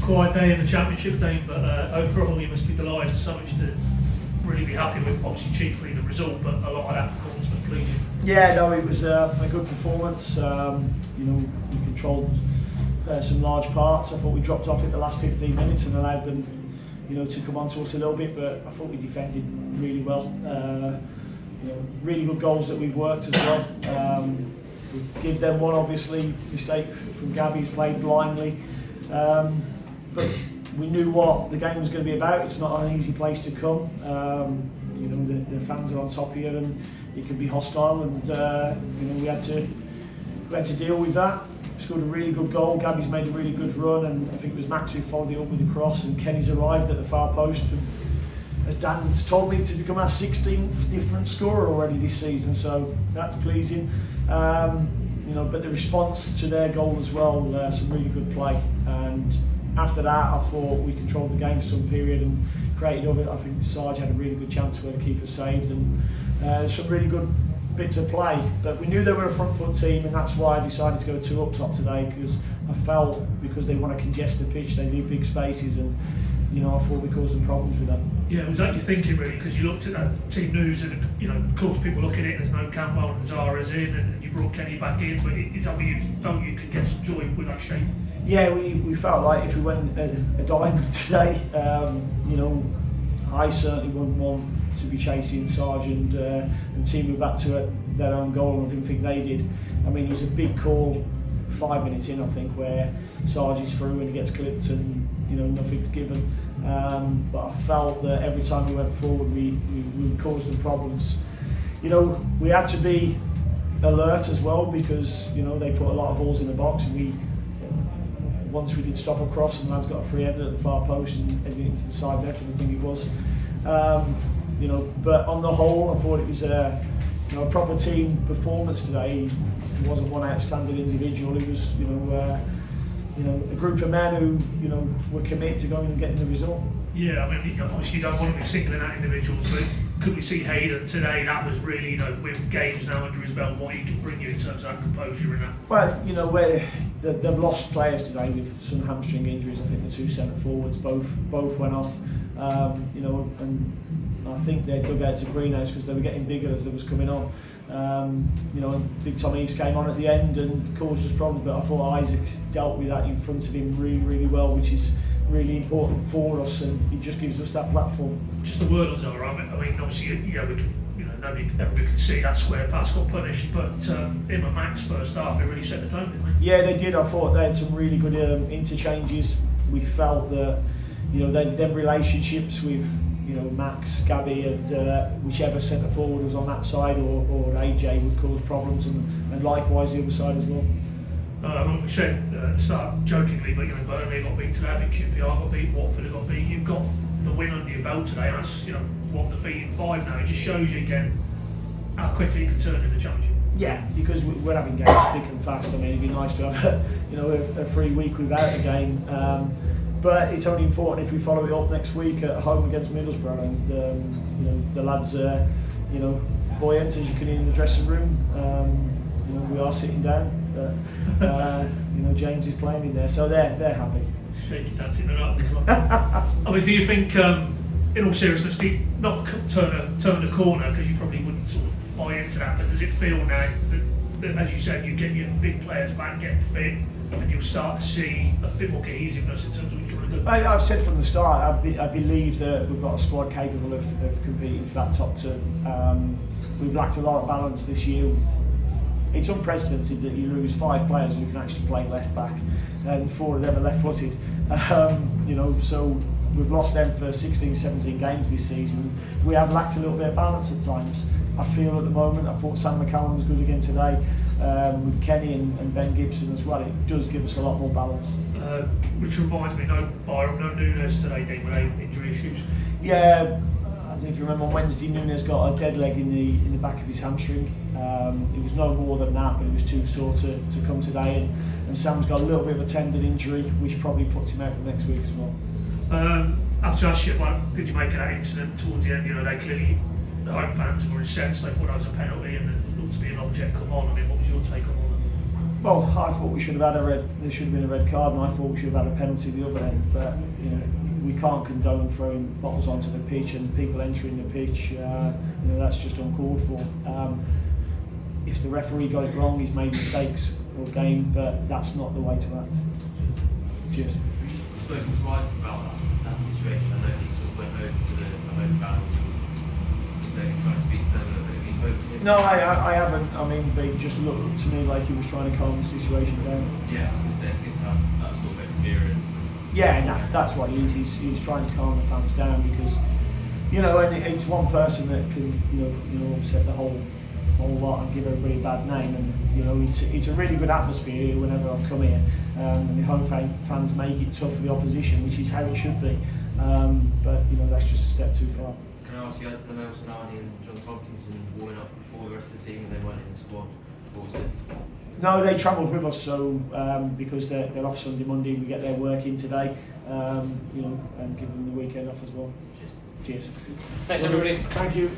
Quiet day in the Championship, Dane, but overall you must be delighted. So much to really be happy with. Obviously, chiefly the result, but a lot of that performance was pleasing. Yeah, no, it was a good performance. We controlled some large parts. I thought we dropped off in the last 15 minutes and allowed them, to come on to us a little bit. But I thought we defended really well. Really good goals that we've worked as well. We give them one, obviously, mistake from Gabby, who's played blindly. But we knew what the game was going to be about. It's not an easy place to come. The fans are on top here, and it can be hostile. And we had to deal with that. We scored a really good goal. Gabby's made a really good run, and I think it was Max who followed it up with the cross. And Kenny's arrived at the far post. And as Dan's told me, to become our 16th different scorer already this season, so that's pleasing. But the response to their goal as well, some really good play. And after that, I thought we controlled the game for some period and created of it. I think Sarge had a really good chance where the keeper saved, and some really good bits of play. But we knew they were a front foot team, and that's why I decided to go 2 up top today, because I felt because they want to congest the pitch, they leave big spaces, and I thought we caused them problems with that. Yeah, was that your thinking really? Because you looked at that team news and of course people looking at it, there's no Campbell and Zara's in, and you brought Kenny back in, but is that where you felt you could get some joy with that shape? Yeah, we felt like if we went a diamond today, I certainly wouldn't want to be chasing Sarge and team back to their own goal, and I didn't think they did. I mean, it was a big call 5 minutes in, I think, where Sarge is through and he gets clipped and nothing's given. But I felt that every time we went forward, we caused them problems. We had to be alert as well, because they put a lot of balls in the box, and once we did stop a cross, and the lads got a free header at the far post and headed into the side net, and I think it was. But on the whole, I thought it was a proper team performance today. It wasn't one outstanding individual. It was a group of men who were committed to going and getting the result. Yeah, I mean, obviously you don't want to be singling out individuals, but could we see Hayden today? That was really, with games now under his belt, what he can bring you in terms of that composure and that. Well, where they've lost players today with some hamstring injuries. I think the 2 centre forwards both went off. And I think they dug out to greenhouse because they were getting bigger as they was coming on. And Big Tom Eves came on at the end and caused us problems, but I thought Isaac dealt with that in front of him really, really well, which is really important for us, and it just gives us that platform. Just a word on Zara. I mean, obviously, everybody can see that square pass got punished, but him and Max first half, it really set the tone, didn't they? Yeah, they did. I thought they had some really good interchanges. We felt that them relationships with Max, Gabby, and whichever centre forward was on that side, or AJ, would cause problems, and likewise the other side as well. We said at the start jokingly, but Burnley got beat today. I think QPR got beat, Watford got beat. You've got the win under your belt today. That's defeating 5 now. It just shows you again how quickly you can turn in the Championship. Yeah, because we're having games thick and fast. I mean, it'd be nice to have a free week without a game. But it's only important if we follow it up next week at home against Middlesbrough, and the lads are buoyant, as you can hear in the dressing room. We are sitting down, but James is playing in there, so they're happy. Shaky dancing it up as well. I mean, do you think, in all seriousness, not turn the corner, because you probably wouldn't sort of buy into that, but does it feel now that, as you said, you get your big players back, get fit, and you'll start to see a bit more cohesiveness in terms of what you're trying to do? I've said from the start, I believe that we've got a squad capable of competing for that top 2. We've lacked a lot of balance this year. It's unprecedented that you lose 5 players who can actually play left back, and 4 of them are left-footed. So we've lost them for 16, 17 games this season. We have lacked a little bit of balance at times. I feel at the moment, I thought Sam McCallum was good again today, with Kenny and Ben Gibson as well. It does give us a lot more balance. Which reminds me, no Byram, no Nunes today, Dean, with injury issues. Yeah, I don't know if you remember on Wednesday, Nunes got a dead leg in the back of his hamstring. It was no more than that, but it was too sore to come today. And Sam's got a little bit of a tendon injury, which probably puts him out for next week as well. I have to ask you, what did you make of that incident towards the end? They clearly, the home fans were incensed. They thought that was a penalty, and there looked to be an object come on. I mean, what was your take on all that? Well, I thought we should have had there should have been a red card, and I thought we should have had a penalty the other end. But you know, we can't condone throwing bottles onto the pitch and people entering the pitch. You know, that's just uncalled for. If the referee got it wrong, he's made mistakes all game, but that's not the way to act. Cheers. We just spoke to Rice about that situation. I know he sort of went over to the home fans, maybe trying to speak to them a little bit. Have you spoken to him? No, I haven't. I mean, they just looked to me like he was trying to calm the situation down. Yeah, I was going to say it's good to have that sort of experience. Yeah, and that's what he is. He's trying to calm the fans down because, you know, and it's one person that can, you know, upset the whole lot and give everybody a bad name. And you know, it's a really good atmosphere here whenever I've come here. And the home fans make it tough for the opposition, which is how it should be. But you know, that's just a step too far. Can I ask you, had Daniel Sinani and John Tompkinson warming up before the rest of the team and they weren't in the squad? What was it? No, they travelled with us, so because they're off Sunday, Monday, we get their work in today. You know, and give them the weekend off as well. Cheers. Cheers. Thanks everybody. Thank you.